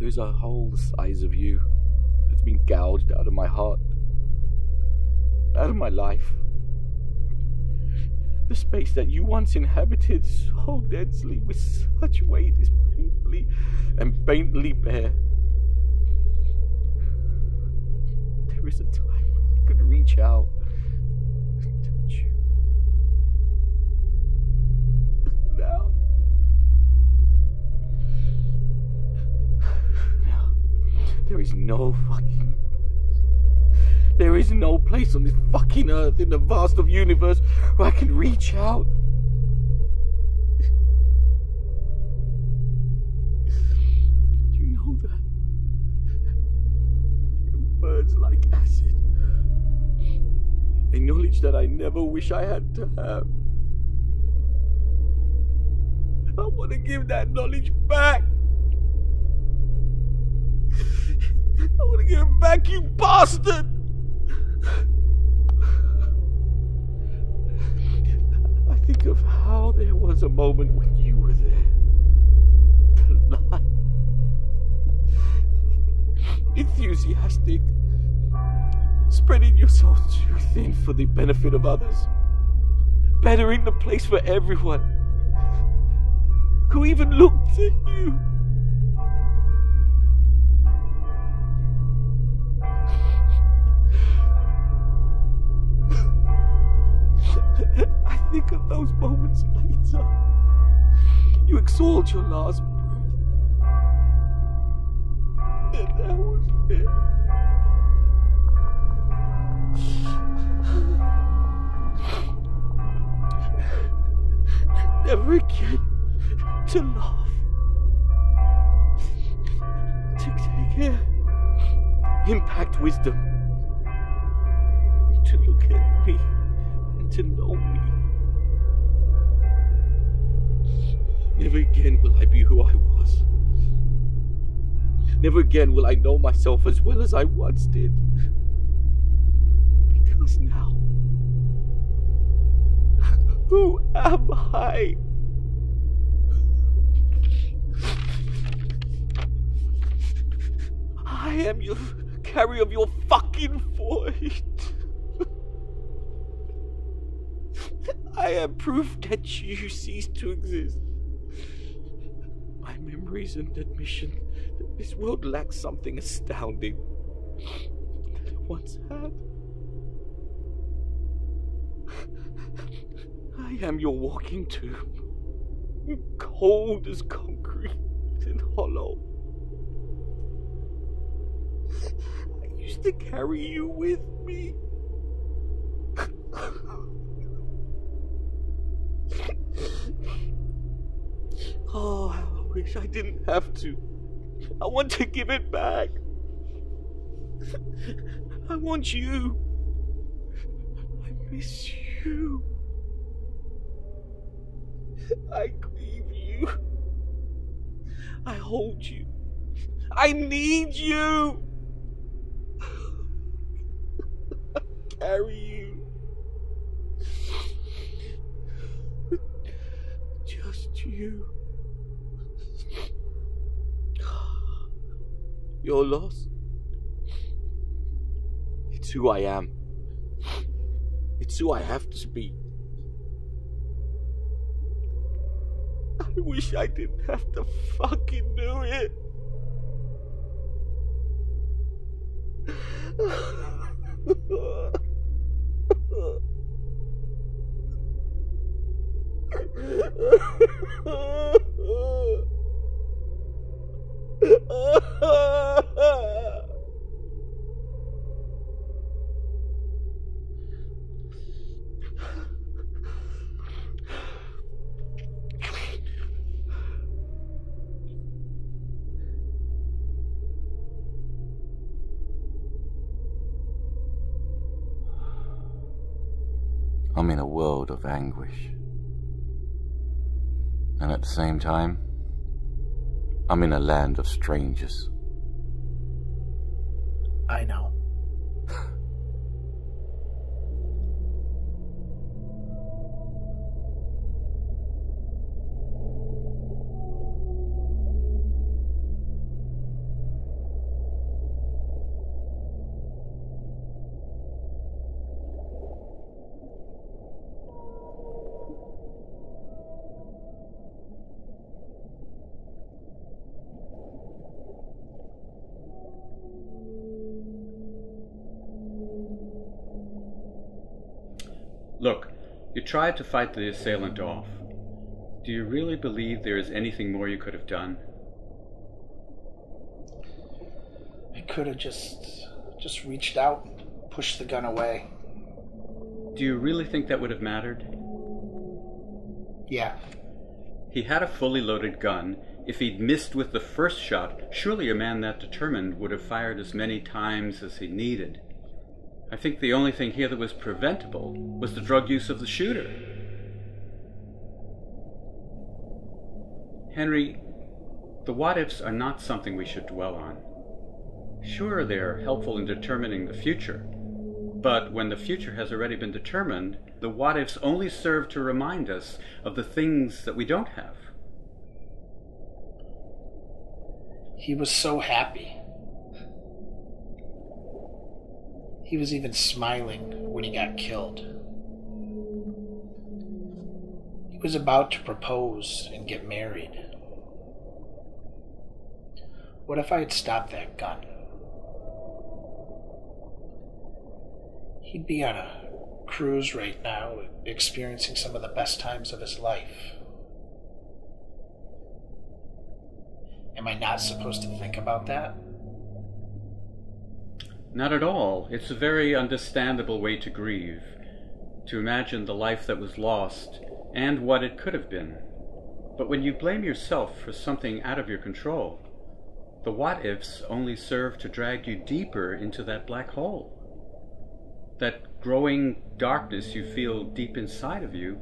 There's a hole the size of you that's been gouged out of my heart, out of my life. The space that you once inhabited so densely with such weight is painfully and faintly bare. There is a time when I could reach out and touch you. Now, there is no place on this fucking earth in the vast of universe where I can reach out. You know that. Your words like acid. A knowledge that I never wish I had to have. I want to give that knowledge back. I want to give it back, you bastard! I think of how there was a moment when you were there. To lie. Enthusiastic. Spreading yourself too thin for the benefit of others. Bettering the place for everyone. Who even looked at you. I think of those moments later. You exhaled your last breath. And that was it. Never again to laugh. To take care. Impact wisdom. To look at me. To know me. Never again will I be who I was. Never again will I know myself as well as I once did. Because now, who am I? I am your carrier of your fucking void. I am proof that you ceased to exist. My memories and admission that this world lacks something astounding that it once had. I am your walking tomb, cold as concrete and hollow. I used to carry you with me. Oh, how I wish I didn't have to. I want to give it back. I want you. I miss you. I grieve you. I hold you. I need you. I carry you. Just you. Your loss. It's who I am. It's who I have to be. I wish I didn't have to fucking do it. I'm in a world of anguish. And at the same time, I'm in a land of strangers. I know. You tried to fight the assailant off. Do you really believe there is anything more you could have done? I could have just reached out and pushed the gun away. Do you really think that would have mattered? Yeah. He had a fully loaded gun. If he'd missed with the first shot, surely a man that determined would have fired as many times as he needed. I think the only thing here that was preventable was the drug use of the shooter. Henry, the what-ifs are not something we should dwell on. Sure, they're helpful in determining the future, but when the future has already been determined, the what-ifs only serve to remind us of the things that we don't have. He was so happy. He was even smiling when he got killed. He was about to propose and get married. What if I had stopped that gun? He'd be on a cruise right now, experiencing some of the best times of his life. Am I not supposed to think about that? Not at all. It's a very understandable way to grieve, to imagine the life that was lost and what it could have been. But when you blame yourself for something out of your control, the what-ifs only serve to drag you deeper into that black hole. That growing darkness you feel deep inside of you,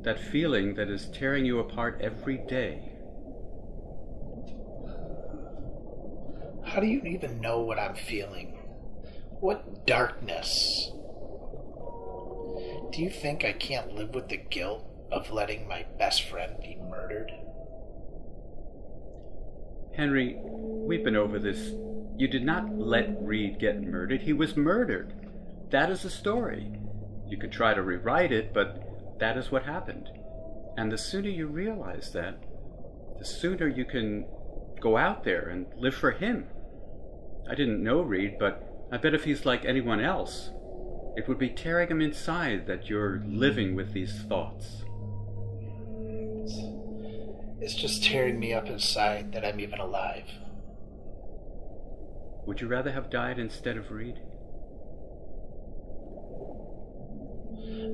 that feeling that is tearing you apart every day. How do you even know what I'm feeling? What darkness? Do you think I can't live with the guilt of letting my best friend be murdered? Henry, we've been over this. You did not let Reed get murdered. He was murdered. That is the story. You could try to rewrite it, but that is what happened. And the sooner you realize that, the sooner you can go out there and live for him. I didn't know Reed, but I bet if he's like anyone else, it would be tearing him inside that you're living with these thoughts. It's just tearing me up inside that I'm even alive. Would you rather have died instead of Reed?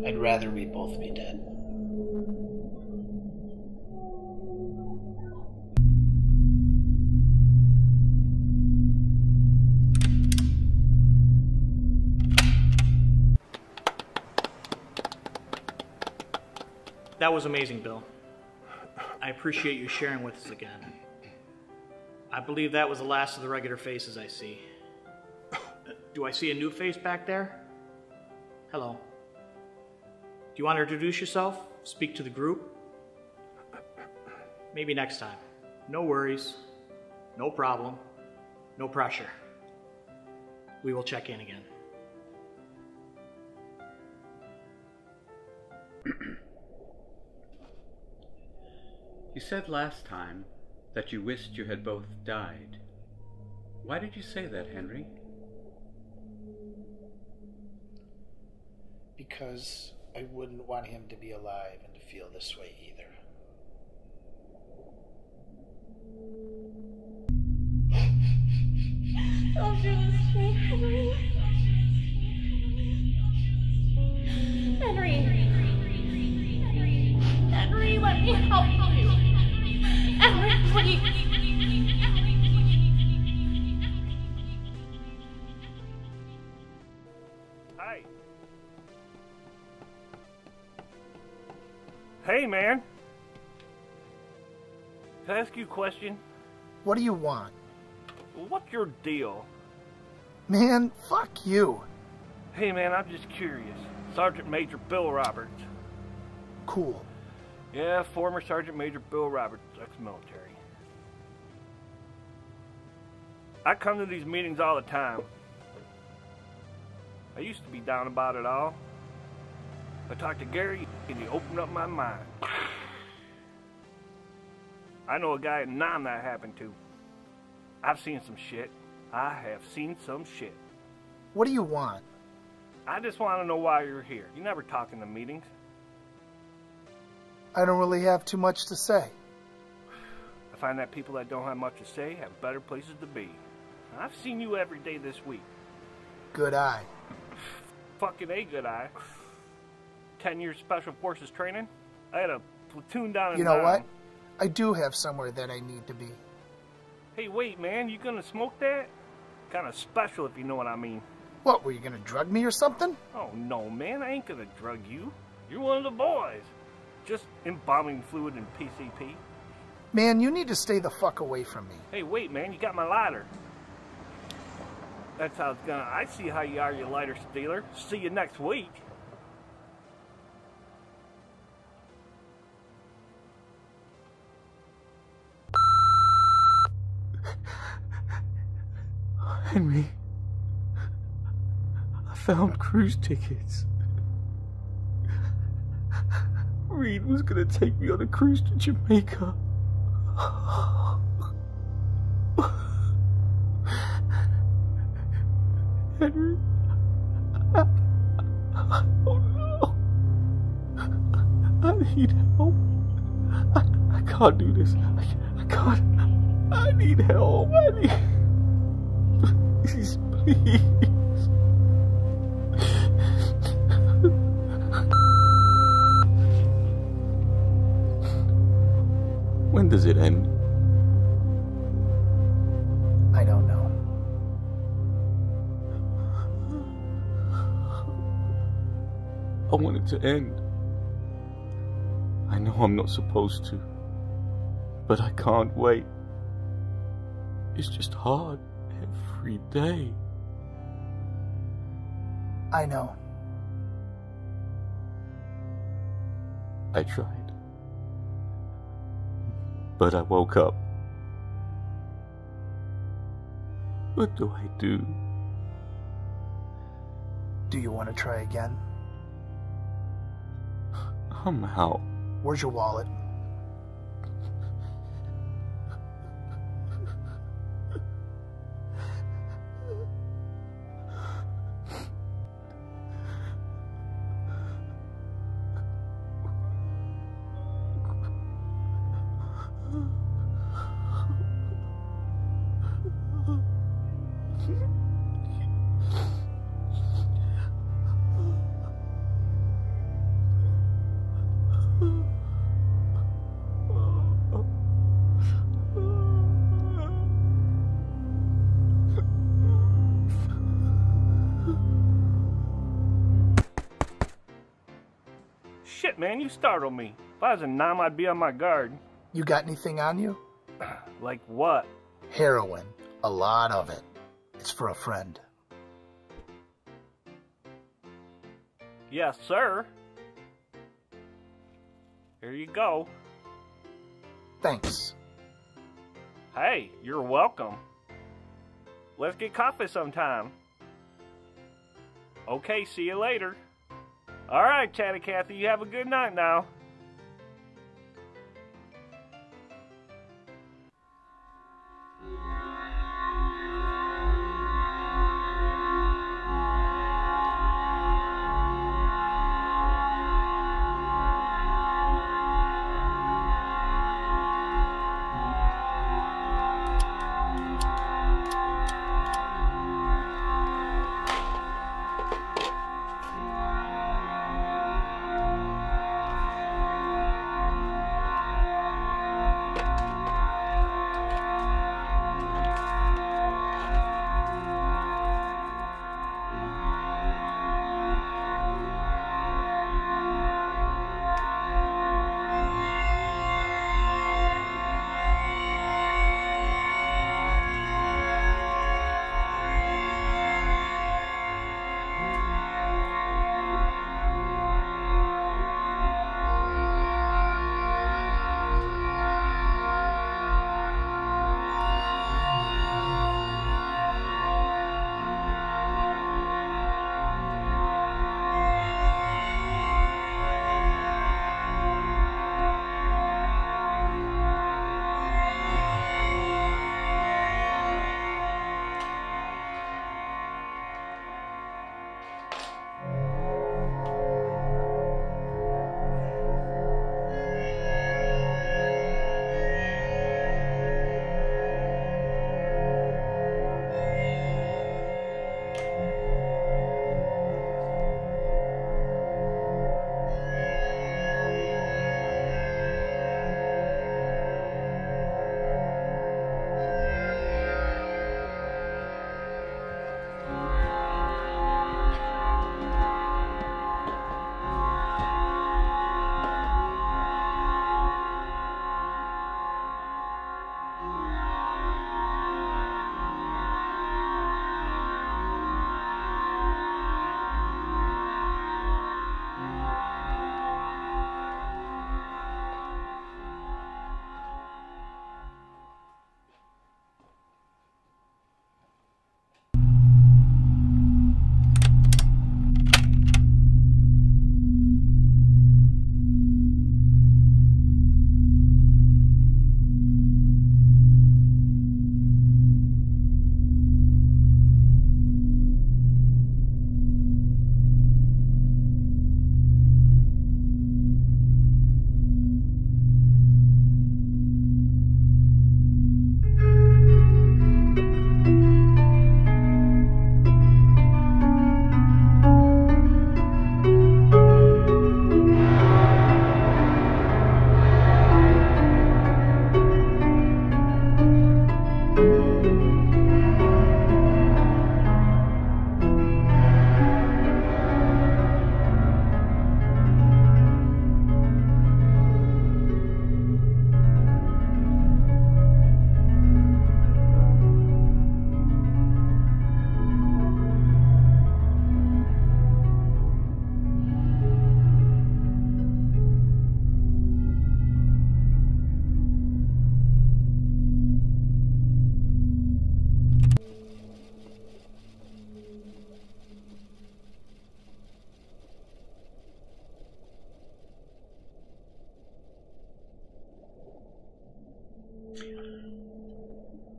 I'd rather we both be dead. That was amazing, Bill. I appreciate you sharing with us again. I believe that was the last of the regular faces I see. Do I see a new face back there? Hello. Do you want to introduce yourself? Speak to the group? Maybe next time. No worries. No problem. No pressure. We will check in again. You said last time that you wished you had both died. Why did you say that, Henry? Because I wouldn't want him to be alive and to feel this way either. Don't do this to me, Henry. Henry. Henry, let me help you. Henry, please. Hi. Hey, man. Can I ask you a question? What do you want? What's your deal? Man, fuck you. Hey, man, I'm just curious. Sergeant Major Bill Roberts. Cool. Yeah, former Sergeant Major Bill Roberts, ex-military. I come to these meetings all the time. I used to be down about it all. I talked to Gary and he opened up my mind. I know a guy at Nam that happened to. I've seen some shit. I have seen some shit. What do you want? I just want to know why you're here. You never talk in the meetings. I don't really have too much to say. I find that people that don't have much to say have better places to be. I've seen you every day this week. Good eye. Fucking A, good eye. 10 years Special Forces training. I had a platoon down in You know Nam. what? I do have somewhere that I need to be. Hey, wait, man. You gonna smoke that? Kind of special, if you know what I mean. What, were you gonna drug me or something? Oh, no, man. I ain't gonna drug you. You're one of the boys. Just embalming fluid and PCP. Man, you need to stay the fuck away from me. Hey, wait, man. You got my lighter. That's how it's gonna... I see how you are, you lighter stealer. See you next week. Henry, I found cruise tickets. Reed was gonna take me on a cruise to Jamaica. Henry, oh no, I need help. I can't do this. I can't. I need help. Please, please. When does it end? I don't know. I want it to end. I know I'm not supposed to, but I can't wait. It's just hard every day. I know. I tried, but I woke up. What do I do? Do you want to try again? I'm out. Where's your wallet? Shit, man, you startled me. If I was a Nam, I'd be on my guard. You got anything on you? Like what? Heroin. A lot of it. It's for a friend. Yes, sir. Here you go. Thanks. Hey, you're welcome. Let's get coffee sometime. Okay, see you later. All right, Chatty Cathy, you have a good night now.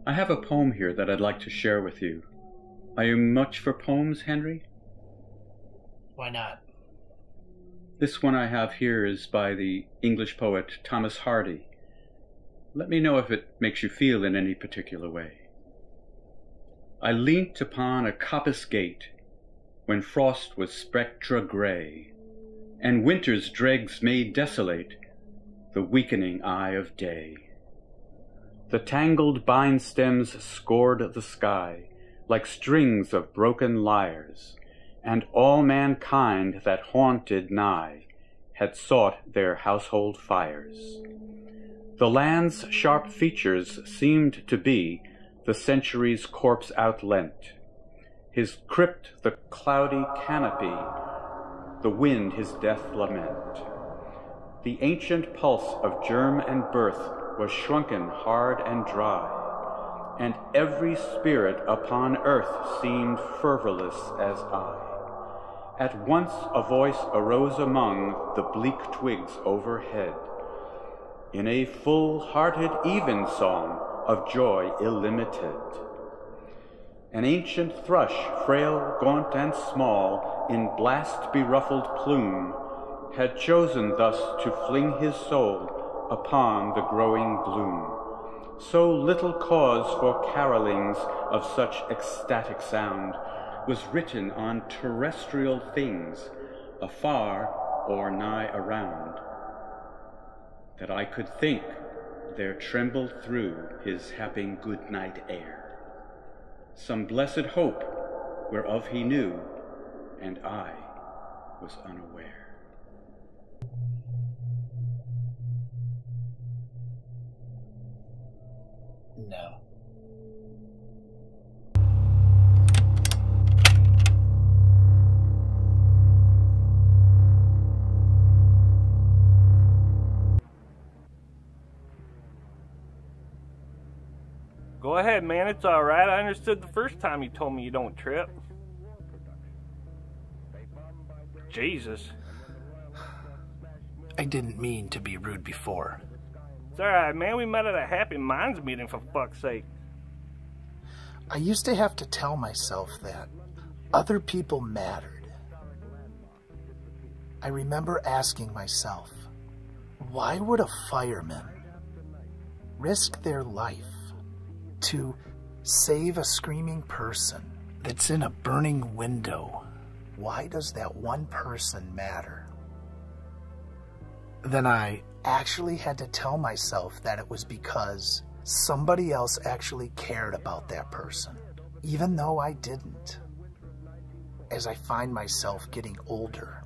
I have a poem here that I'd like to share with you. Are you much for poems, Henry? Why not? This one I have here is by the English poet Thomas Hardy. Let me know if it makes you feel in any particular way. I leant upon a coppice gate when frost was spectra grey, and winter's dregs made desolate the weakening eye of day. The tangled vine stems scored the sky like strings of broken lyres, and all mankind that haunted nigh had sought their household fires. The land's sharp features seemed to be the century's corpse outlent, his crypt the cloudy canopy, the wind his death lament. The ancient pulse of germ and birth was shrunken hard and dry, and every spirit upon earth seemed fervorless as I. At once a voice arose among the bleak twigs overhead, in a full-hearted evensong of joy illimited. An ancient thrush, frail, gaunt, and small, in blast-beruffled plume, had chosen thus to fling his soul upon the growing gloom. So little cause for carolings of such ecstatic sound was written on terrestrial things, afar or nigh around, that I could think there trembled through his happy good night air some blessed hope whereof he knew, and I was unaware. No. Go ahead, man. It's all right. I understood the first time you told me you don't trip. Jesus. I didn't mean to be rude before. It's all right, man. We met at a Happy Minds meeting, for fuck's sake. I used to have to tell myself that other people mattered. I remember asking myself, why would a fireman risk their life to save a screaming person that's in a burning window? Why does that one person matter? Then I actually had to tell myself that it was because somebody else actually cared about that person, even though I didn't. As I find myself getting older,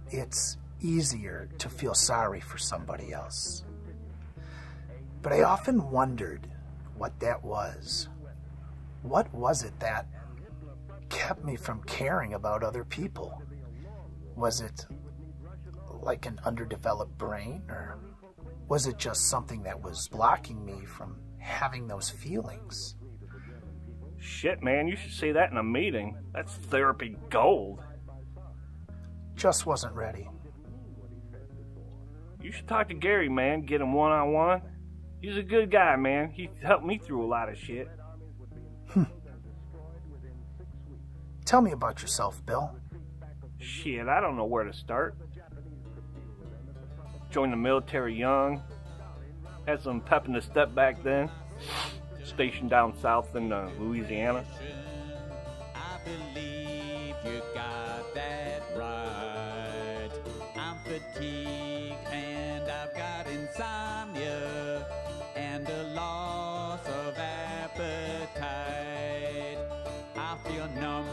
it's easier to feel sorry for somebody else. But I often wondered what that was. What was it that kept me from caring about other people? Was it like an underdeveloped brain, or was it just something that was blocking me from having those feelings? Shit, man, you should say that in a meeting. That's therapy gold. Just wasn't ready. You should talk to Gary, man. Get him one-on-one. He's a good guy, man. He helped me through a lot of shit. Tell me about yourself, Bill. Shit, I don't know where to start. Joined the military young. Had some pep in the step back then. Stationed down south in Louisiana. I believe you got that right. I'm fatigued and I've got insomnia and a loss of appetite. I feel numb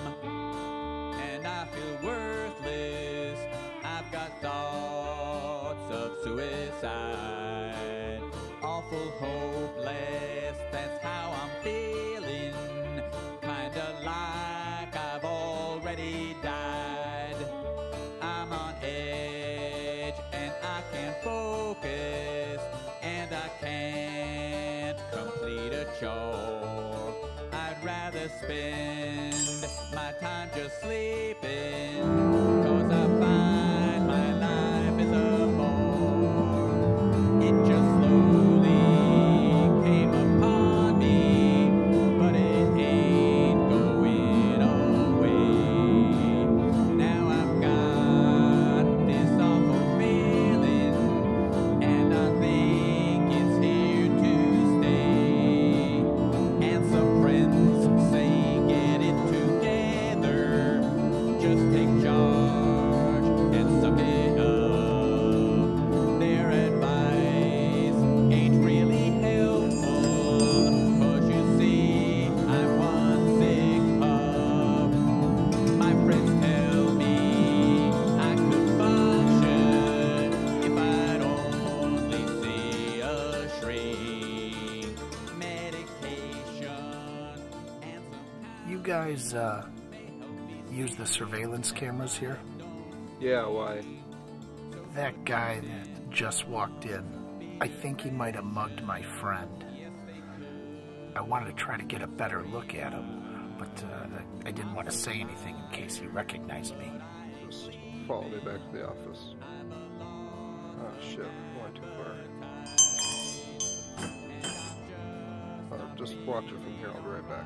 and I feel worthless. I've got thoughts of suicide. Awful hopeless, that's how I'm feeling. Kinda like I've already died. I'm on edge and I can't focus, and I can't complete a chore. I'd rather spend my time just sleeping, 'cause I find my life is a bore. It just slowly came upon me guys, use the surveillance cameras here? Yeah, why? That guy that just walked in, I think he might have mugged my friend. I wanted to try to get a better look at him, but I didn't want to say anything in case he recognized me. Just follow me back to the office. Oh shit, I went too far. Just watch it from here, I'll be right back.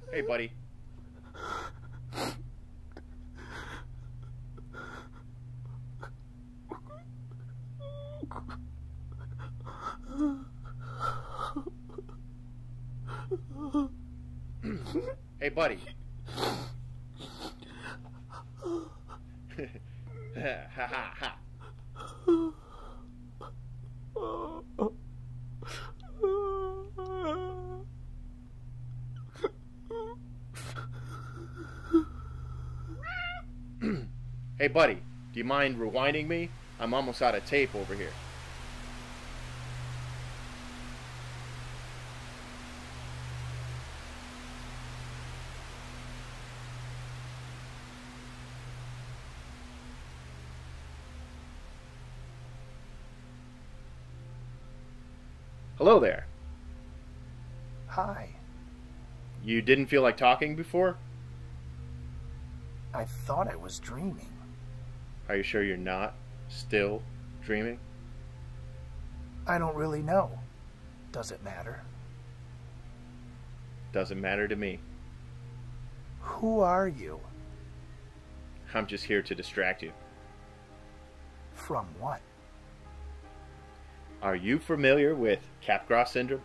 Hey, buddy. Hey, buddy. Ha ha ha. Hey, buddy, do you mind rewinding me? I'm almost out of tape over here. Hello there. Hi. You didn't feel like talking before? I thought I was dreaming. Are you sure you're not still dreaming? I don't really know. Does it matter? Doesn't matter to me. Who are you? I'm just here to distract you. From what? Are you familiar with Capgras syndrome?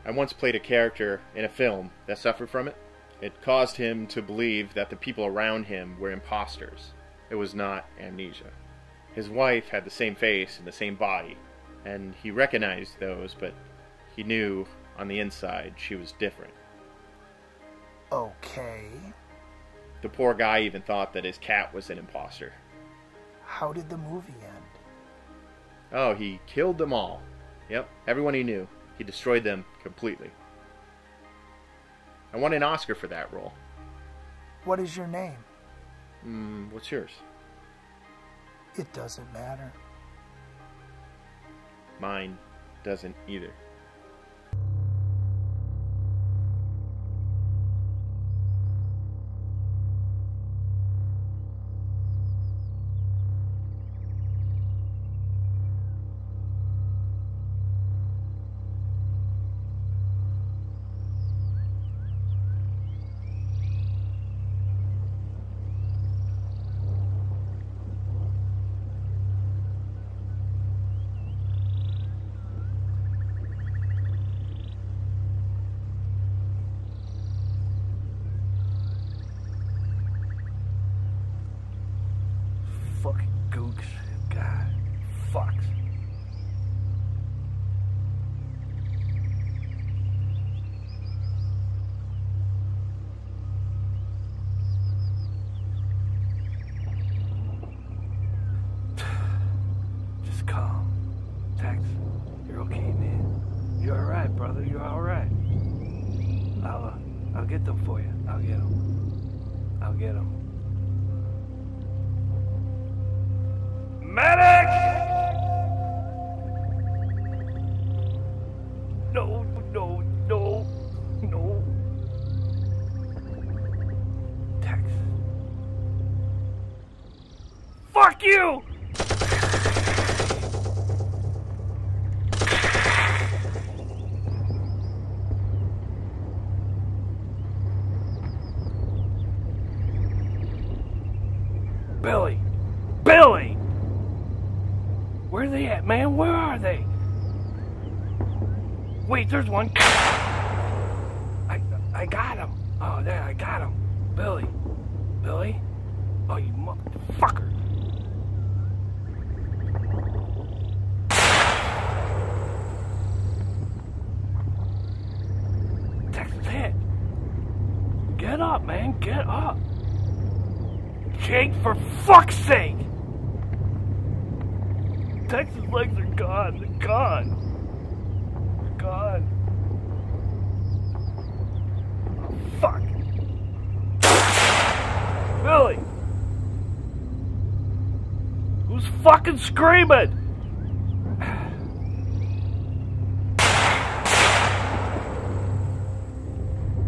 I once played a character in a film that suffered from it. It caused him to believe that the people around him were imposters. It was not amnesia. His wife had the same face and the same body, and he recognized those, but he knew on the inside she was different. Okay. The poor guy even thought that his cat was an imposter. How did the movie end? Oh, he killed them all. Yep, everyone he knew. He destroyed them completely. I won an Oscar for that role. What is your name? What's yours? It doesn't matter. Mine doesn't either. Fucking gooks. God. Fucks. Just calm. Tex, you're okay, man. You're alright, brother. You're alright. I'll get them for you. I'll get them. I'll get them. Medic! No, no, no, no. Tex. Fuck you! Billy! Billy! Where are they at, man? Where are they? Wait, there's one. I got him. Oh, there, I got him. Billy. Billy? Oh, you motherfucker. Texas hit. Get up, man. Get up. Jake, for fuck's sake! Tex's legs are gone. They're gone. They're gone. Oh, fuck. Billy! Who's fucking screaming?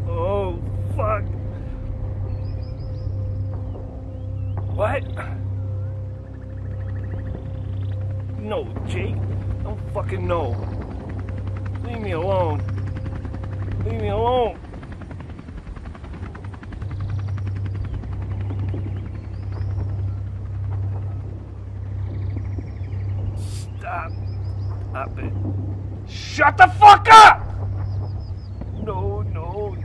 Oh, fuck. What? No, Jake. Don't fucking know. Leave me alone. Leave me alone. Stop. Stop it. Shut the fuck up! No, no, no.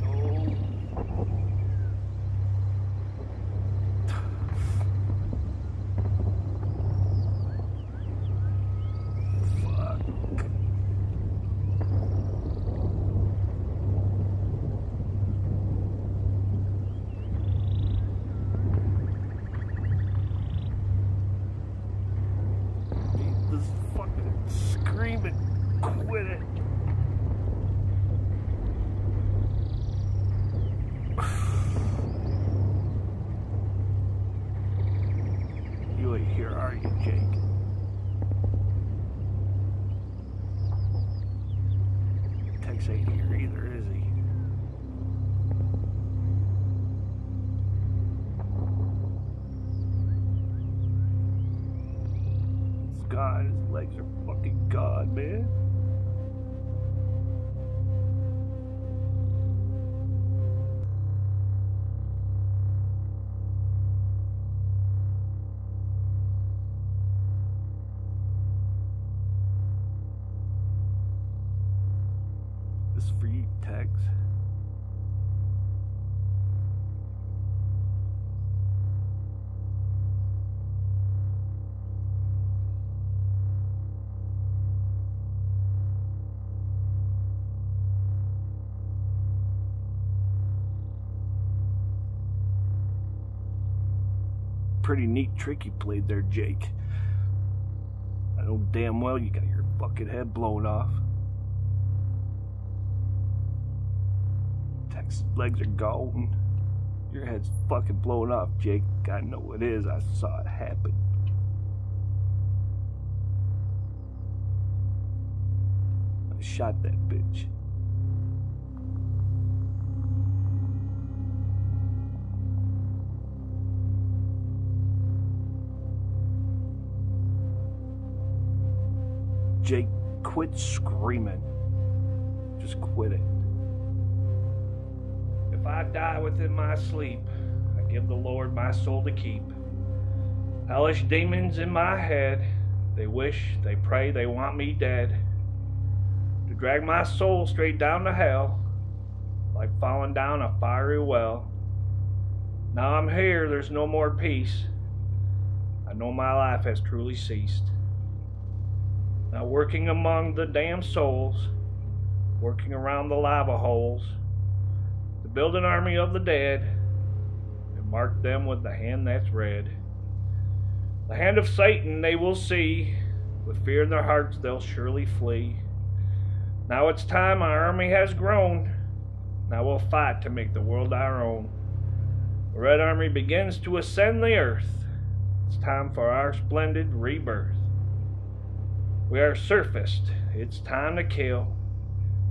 Screaming, quit it. You ain't here, are you, Jake? Tex ain't here either, is he? God, his legs are fucking gone, man. This is for you, Tex. Pretty neat trick you played there, Jake. I know damn well you got your fucking head blown off. Tex's legs are gone. Your head's fucking blown off, Jake. I know it is. I saw it happen. I shot that bitch. Jake, quit screaming. Just quit it. If I die within my sleep, I give the Lord my soul to keep. Hellish demons in my head, they wish, they pray, they want me dead. To drag my soul straight down to hell, like falling down a fiery well. Now I'm here, there's no more peace. I know my life has truly ceased. Now working among the damned souls, working around the lava holes, to build an army of the dead, and mark them with the hand that's red. The hand of Satan they will see, with fear in their hearts they'll surely flee. Now it's time our army has grown, now we'll fight to make the world our own. The Red Army begins to ascend the earth, it's time for our splendid rebirth. We are surfaced, it's time to kill.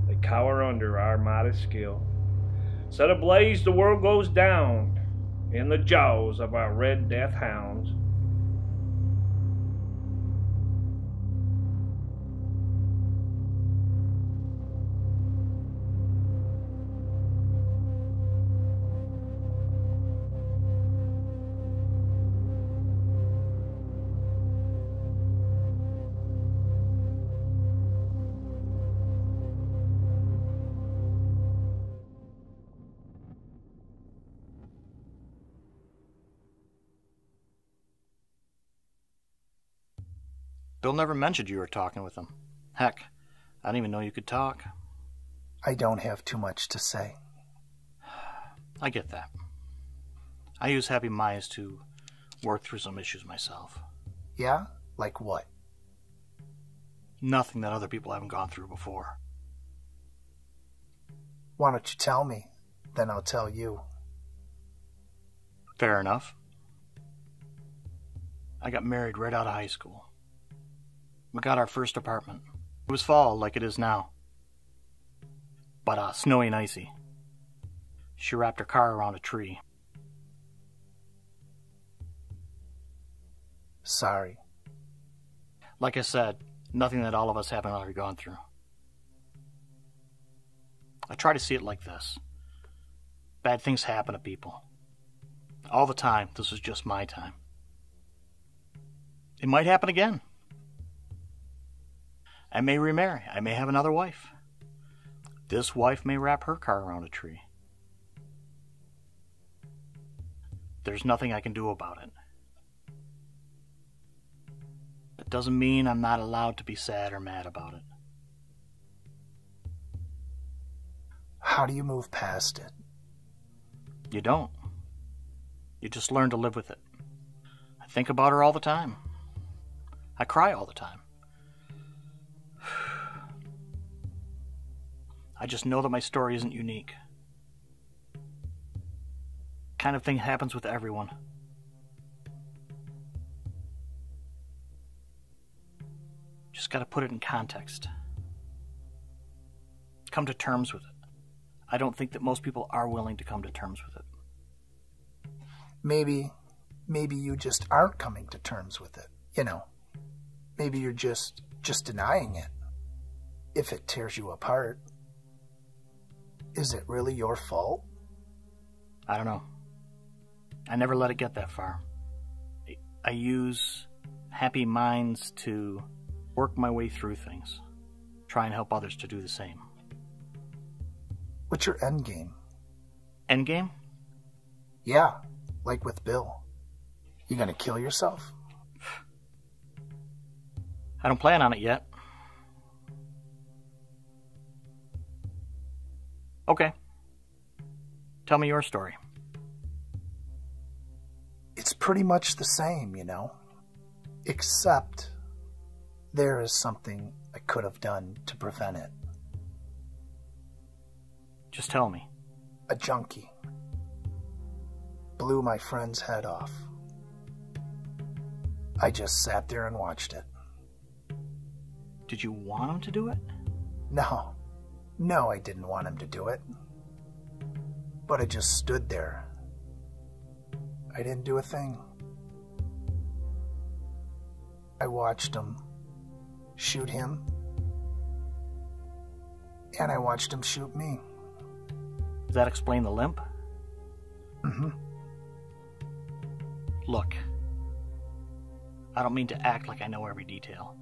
They cower under our mighty skill. Set ablaze, the world goes down in the jaws of our red death hounds. Bill never mentioned you were talking with him. Heck, I didn't even know you could talk. I don't have too much to say. I get that. I use Happy Mice to work through some issues myself. Yeah? Like what? Nothing that other people haven't gone through before. Why don't you tell me? Then I'll tell you. Fair enough. I got married right out of high school. We got our first apartment. It was fall like it is now. But snowy and icy. She wrapped her car around a tree. Sorry. Like I said, nothing that all of us haven't already gone through. I try to see it like this. Bad things happen to people. All the time, this is just my time. It might happen again. I may remarry. I may have another wife. This wife may wrap her car around a tree. There's nothing I can do about it. It doesn't mean I'm not allowed to be sad or mad about it. How do you move past it? You don't. You just learn to live with it. I think about her all the time. I cry all the time. I just know that my story isn't unique. Kind of thing happens with everyone. Just gotta put it in context. come to terms with it. I don't think that most people are willing to come to terms with it. Maybe you just aren't coming to terms with it. You know, maybe you're just denying it. If it tears you apart, is it really your fault? I don't know. I never let it get that far. I use happy minds to work my way through things. Try and help others to do the same. What's your end game? End game? Yeah, like with Bill. You gonna kill yourself? I don't plan on it yet. Okay. Tell me your story. It's pretty much the same, you know. Except there is something I could have done to prevent it. Just tell me. A junkie blew my friend's head off. I just sat there and watched it. Did you want him to do it? No, I didn't want him to do it. But I just stood there. I didn't do a thing. I watched him shoot him, and I watched him shoot me. Does that explain the limp? Mm-hmm. Look, I don't mean to act like I know every detail.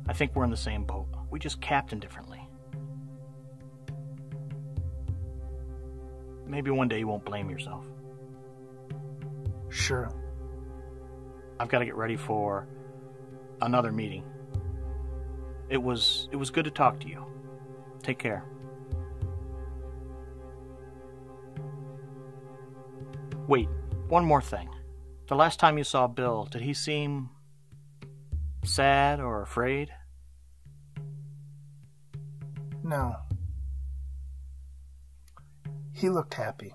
I think we're in the same boat. We just captain differently. Maybe one day you won't blame yourself. Sure. I've got to get ready for another meeting. It was good to talk to you. Take care. Wait, one more thing. The last time you saw Bill, did he seem sad or afraid? No. He looked happy.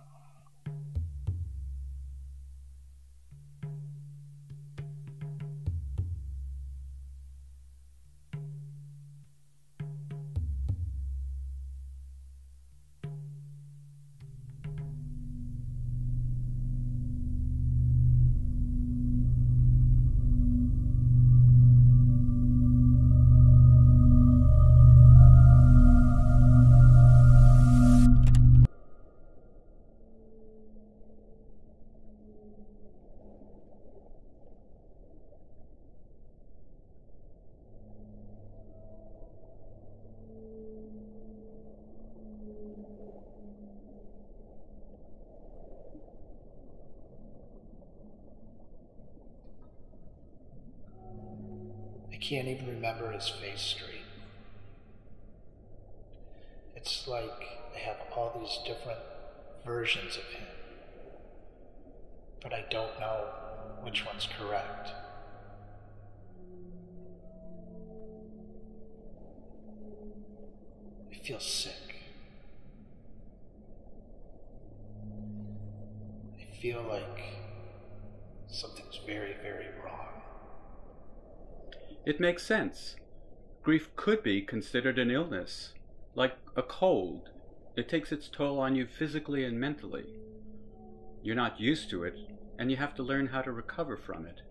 I can't even remember his face straight. It's like I have all these different versions of him, but I don't know which one's correct. I feel sick. I feel like something's very, very wrong. It makes sense. Grief could be considered an illness, like a cold. It takes its toll on you physically and mentally. You're not used to it, and you have to learn how to recover from it.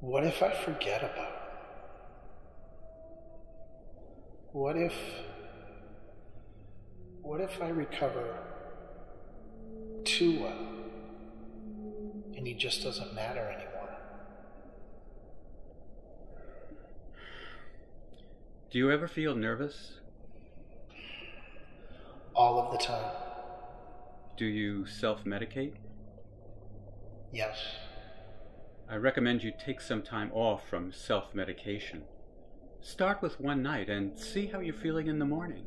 What if I forget about it? What if I recover too well and he just doesn't matter anymore? Do you ever feel nervous? All of the time. Do you self-medicate? Yes. I recommend you take some time off from self-medication. Start with one night and see how you're feeling in the morning.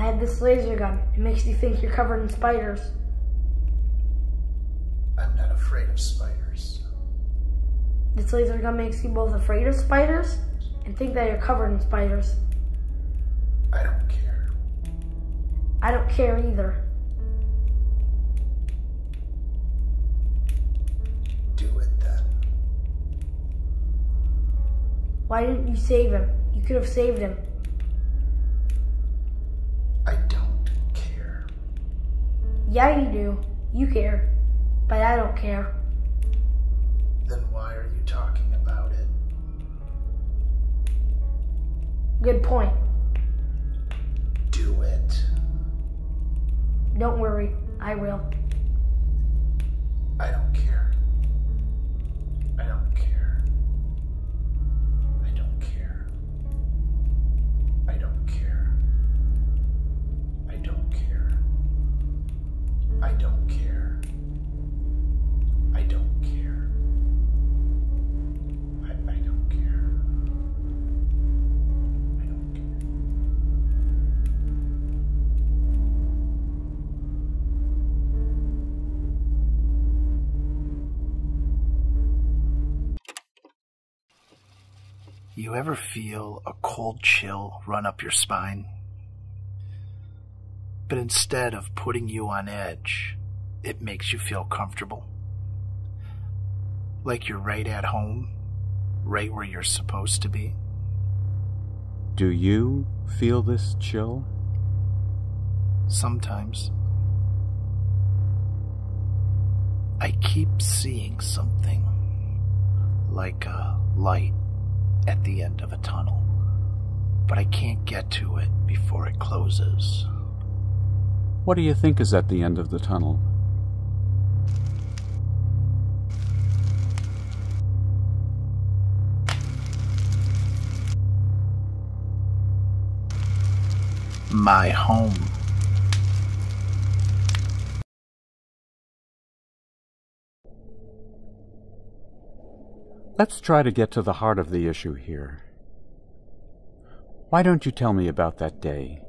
had this laser gun. It makes you think you're covered in spiders. I'm not afraid of spiders. This laser gun makes you both afraid of spiders and think that you're covered in spiders. I don't care. I don't care either. Do it then. Why didn't you save him? You could have saved him. I don't care. Yeah, you do. You care. But I don't care. Then why are you talking about it? Good point. Do it. Don't worry. I will. I don't care. I don't care. I don't care. I don't care. I don't care. I don't care. I don't care. I don't care. I don't care. You ever feel a cold chill run up your spine? But instead of putting you on edge, it makes you feel comfortable. Like you're right at home, right where you're supposed to be. Do you feel this chill? Sometimes. I keep seeing something, like a light at the end of a tunnel, but I can't get to it before it closes. What do you think is at the end of the tunnel? My home. Let's try to get to the heart of the issue here. Why don't you tell me about that day?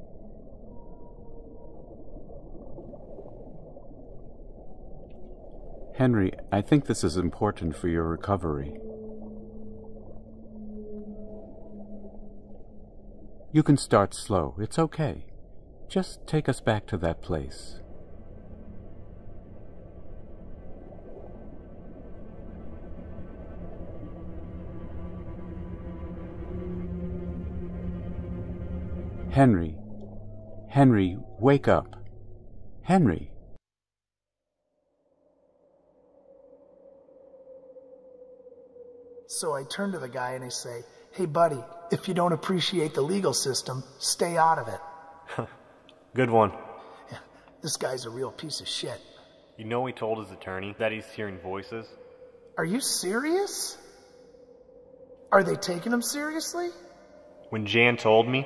Henry, I think this is important for your recovery. You can start slow. It's okay. Just take us back to that place. Henry. Henry, wake up. Henry. So I turn to the guy and I say, "Hey buddy, if you don't appreciate the legal system, stay out of it." Good one. Yeah, this guy's a real piece of shit. You know he told his attorney that he's hearing voices? Are you serious? Are they taking him seriously? When Jan told me,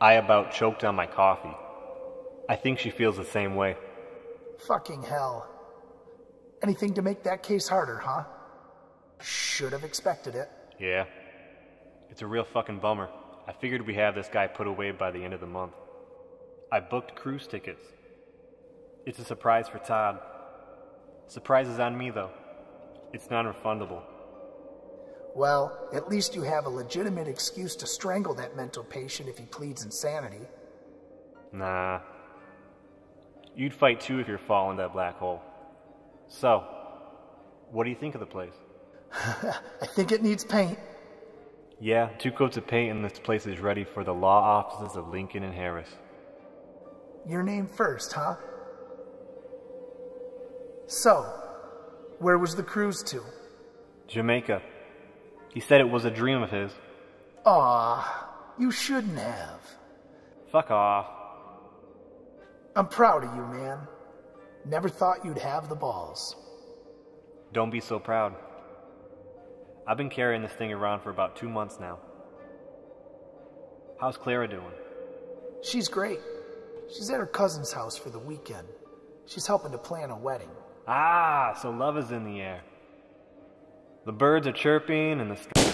I about choked on my coffee. I think she feels the same way. Fucking hell. Anything to make that case harder, huh? Should have expected it. Yeah. It's a real fucking bummer. I figured we have this guy put away by the end of the month. I booked cruise tickets. It's a surprise for Todd. Surprise is on me, though. It's non-refundable. Well, at least you have a legitimate excuse to strangle that mental patient if he pleads insanity. Nah. You'd fight too if you're falling that black hole. So, what do you think of the place? I think it needs paint. Yeah, 2 coats of paint and this place is ready for the law offices of Lincoln and Harris. Your name first, huh? So, where was the cruise to? Jamaica. He said it was a dream of his. Aw, you shouldn't have. Fuck off. I'm proud of you, man. Never thought you'd have the balls. Don't be so proud. I've been carrying this thing around for about 2 months now. How's Clara doing? She's great. She's at her cousin's house for the weekend. She's helping to plan a wedding. Ah, so love is in the air. The birds are chirping and the sky...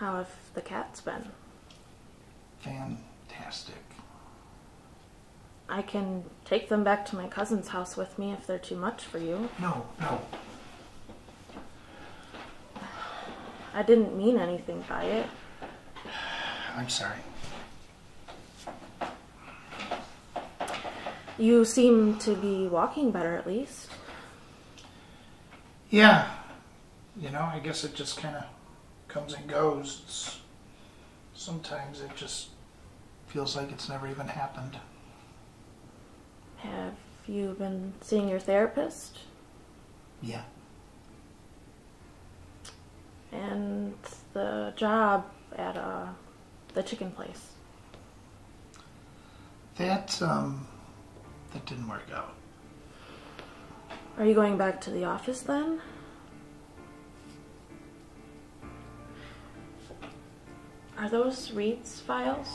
How have the cats been? Fantastic. I can take them back to my cousin's house with me if they're too much for you. No. I didn't mean anything by it. I'm sorry. You seem to be walking better, at least. Yeah. I guess it just kind of comes and goes. Sometimes it just feels like it's never even happened. Have you been seeing your therapist? Yeah. And the job at the chicken place? That didn't work out. Are you going back to the office then? Are those Reed's files?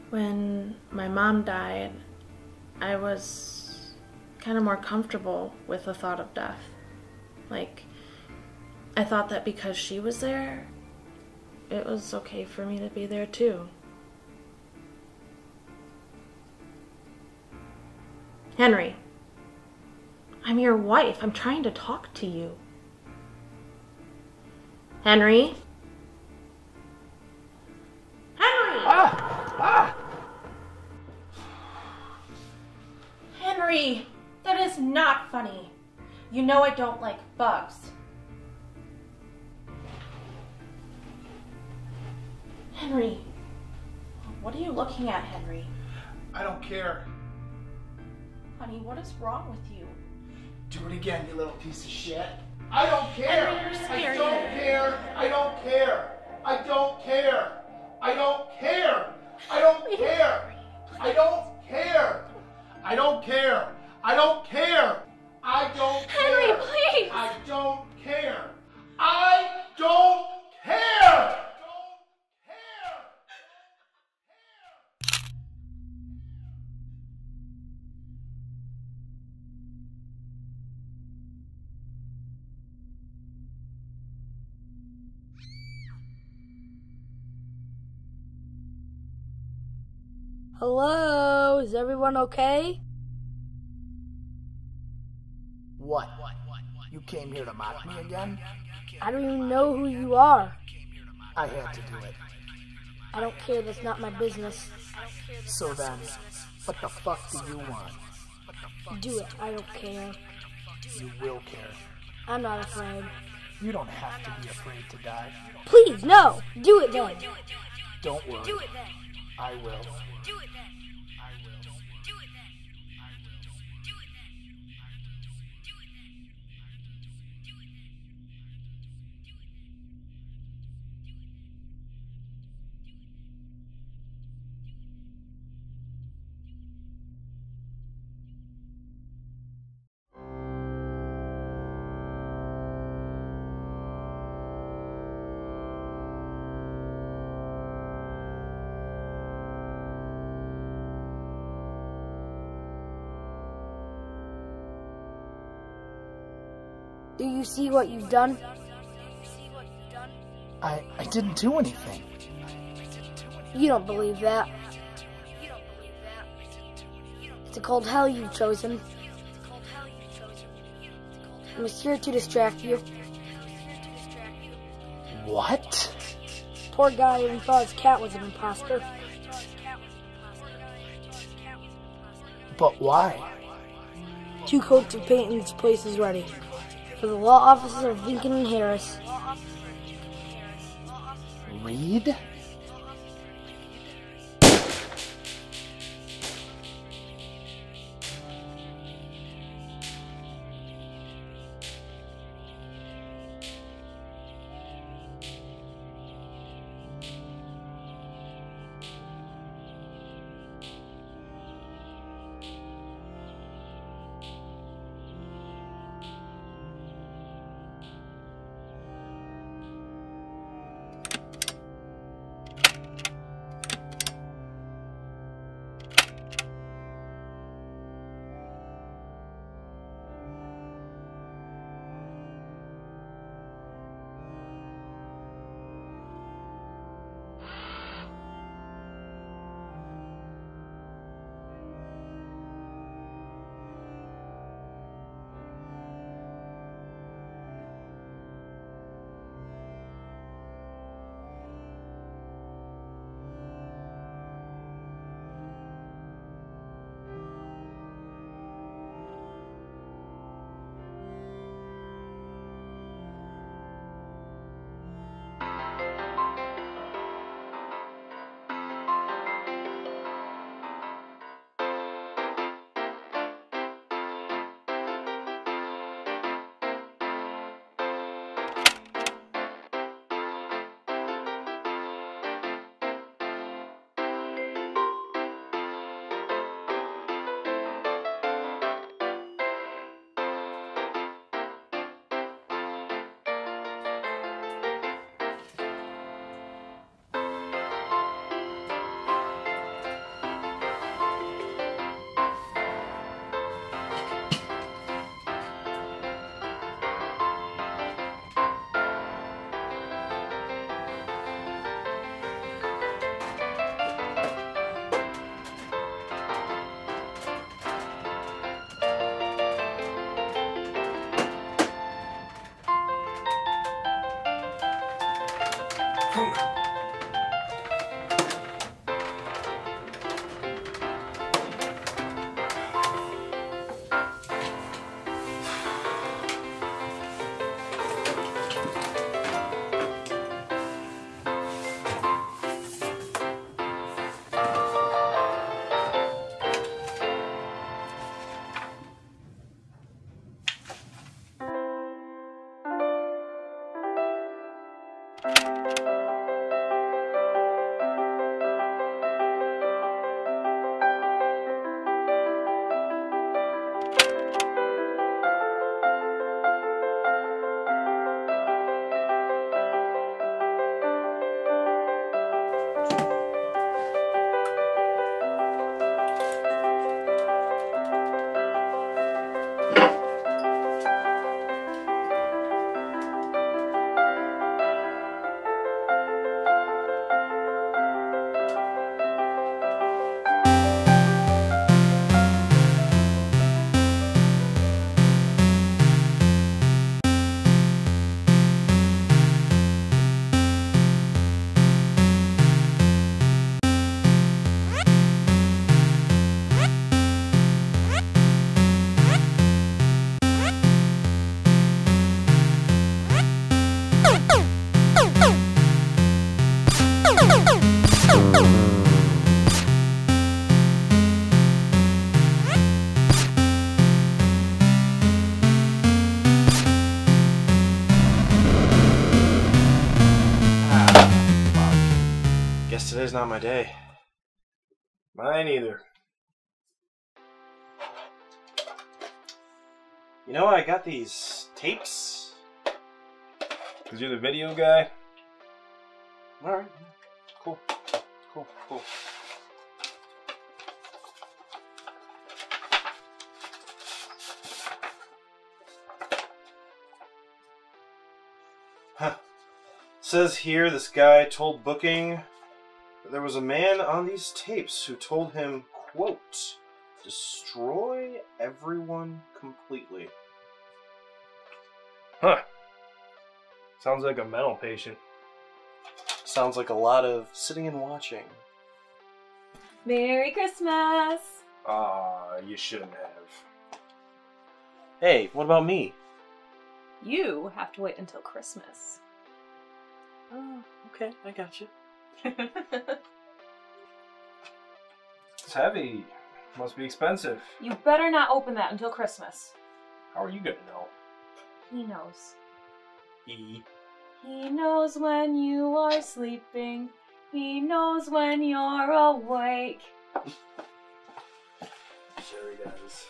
When my mom died, I was kind of more comfortable with the thought of death. I thought that because she was there, it was okay for me to be there too. Henry, I'm your wife. I'm trying to talk to you. Henry? Henry, that is not funny. You know I don't like bugs. Henry, what are you looking at, Henry? I don't care. Honey, what is wrong with you? Do it again, you little piece of shit. I don't care. Henry, you're I scaring don't me. care. I don't care. I don't care. I don't care. I don't care. I don't care. I don't care. I don't care. I don't care. Henry, please. I don't care. I don't care. Hello? Is everyone okay? What? You came here to mock me again? I don't even know who you are. I had to do it. I don't care. That's not my business. So then, what the fuck do you want? Do it. I don't care. You will care. I'm not afraid. You don't have to be afraid to die. Please, no! Do it then! Don't worry. I will. Do you see what you've done? I didn't do anything. You don't believe that. It's a cold hell you've chosen. I was here to distract you. What? Poor guy even thought his cat was an imposter. But why? 2 coats of paint and this place is ready. For the law offices of Lincoln and Harris. Reed? Today's not my day. Mine either. You know, I got these tapes. Because you're the video guy? Alright. Cool. Cool. Huh. Says here this guy told booking that there was a man on these tapes who told him, quote, destroy everyone completely. Huh. Sounds like a mental patient. Sounds like a lot of sitting and watching. Merry Christmas! Aw, you shouldn't have. Hey, what about me? You have to wait until Christmas. Oh, okay, I got you. It's heavy. Must be expensive. You better not open that until Christmas. How are you gonna know? He knows. He knows when you are sleeping. He knows when you're awake. Sure he does.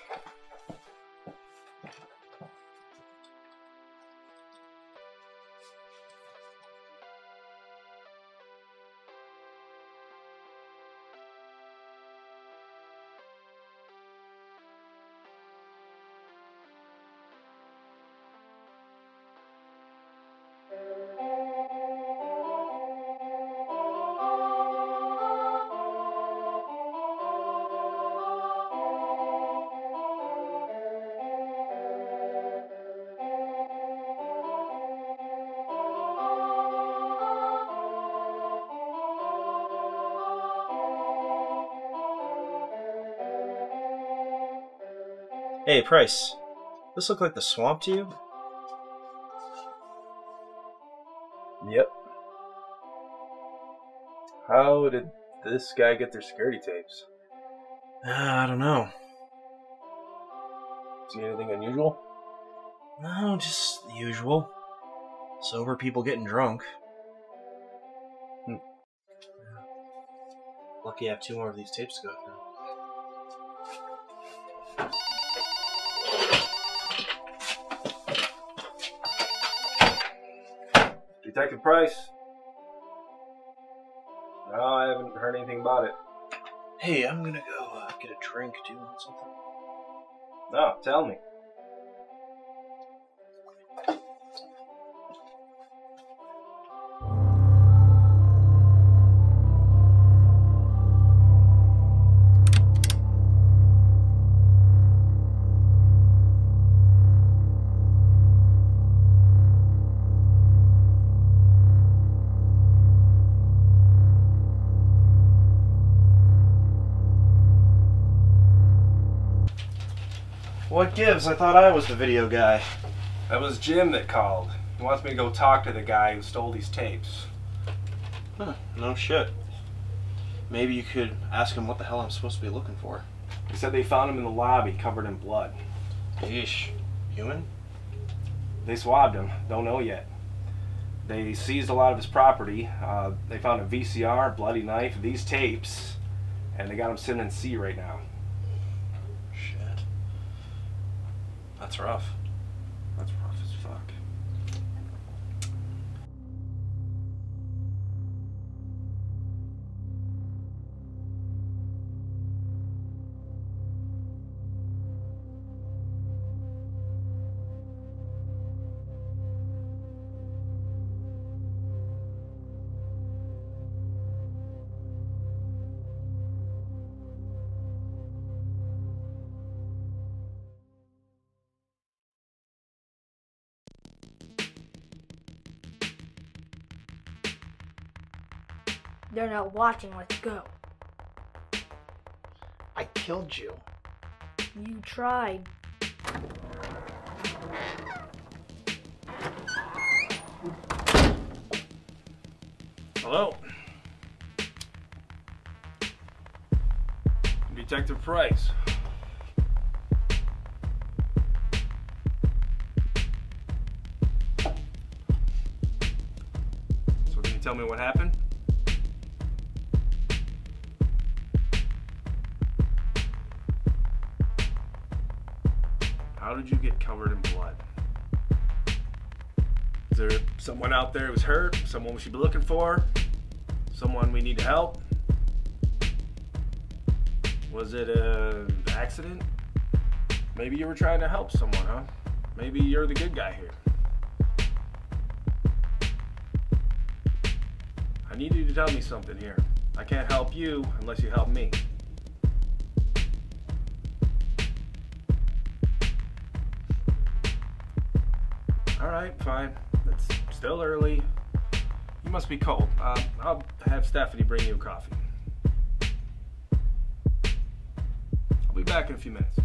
Hey, Price. This look like the swamp to you? Yep. How did this guy get their security tapes? I don't know. See anything unusual? No, just the usual. Sober people getting drunk. Lucky I have 2 more of these tapes to go through. Detective Price? No, I haven't heard anything about it. Hey, I'm gonna go get a drink. Do you want something? No, tell me. What gives? I thought I was the video guy. That was Jim that called. He wants me to go talk to the guy who stole these tapes. Huh, no shit. Maybe you could ask him what the hell I'm supposed to be looking for. He said they found him in the lobby, covered in blood. Yeesh. Human? They swabbed him. Don't know yet. They seized a lot of his property. They found a VCR, bloody knife, these tapes, and they got him sitting in C right now. Shit. That's rough. That's rough as fuck. They're not watching. Let's go. I killed you. You tried. Hello? Detective Price. So can you tell me what happened? did you get covered in blood? Is there someone out there who's hurt? Someone we should be looking for? Someone we need to help? Was it an accident? Maybe you were trying to help someone, huh? Maybe you're the good guy here. I need you to tell me something here. I can't help you unless you help me. Alright, fine. It's still early. You must be cold. I'll have Stephanie bring you a coffee. I'll be back in a few minutes.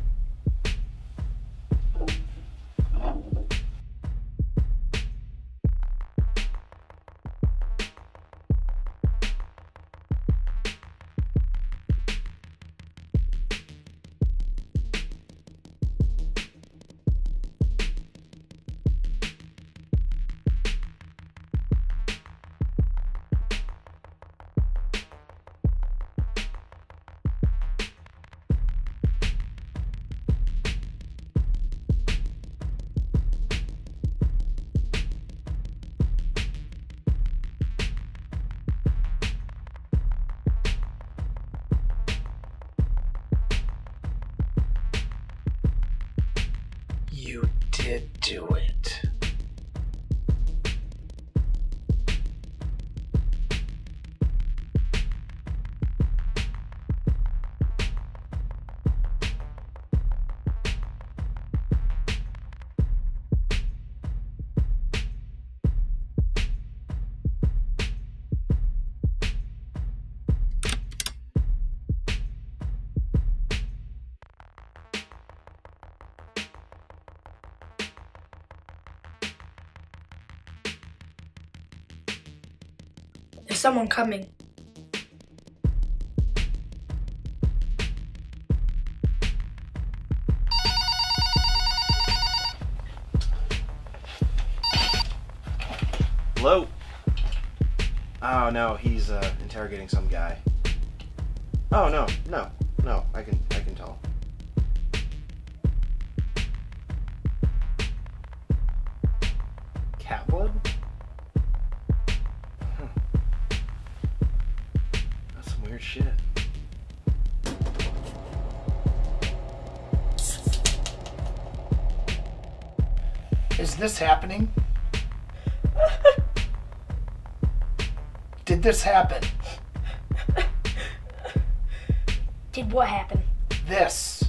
You did do it. There's someone coming. Hello? Oh no, he's interrogating some guy. Oh no, I can tell. Cat blood? Huh. That's some weird shit. Is this happening? Did this happen? Did what happen? This.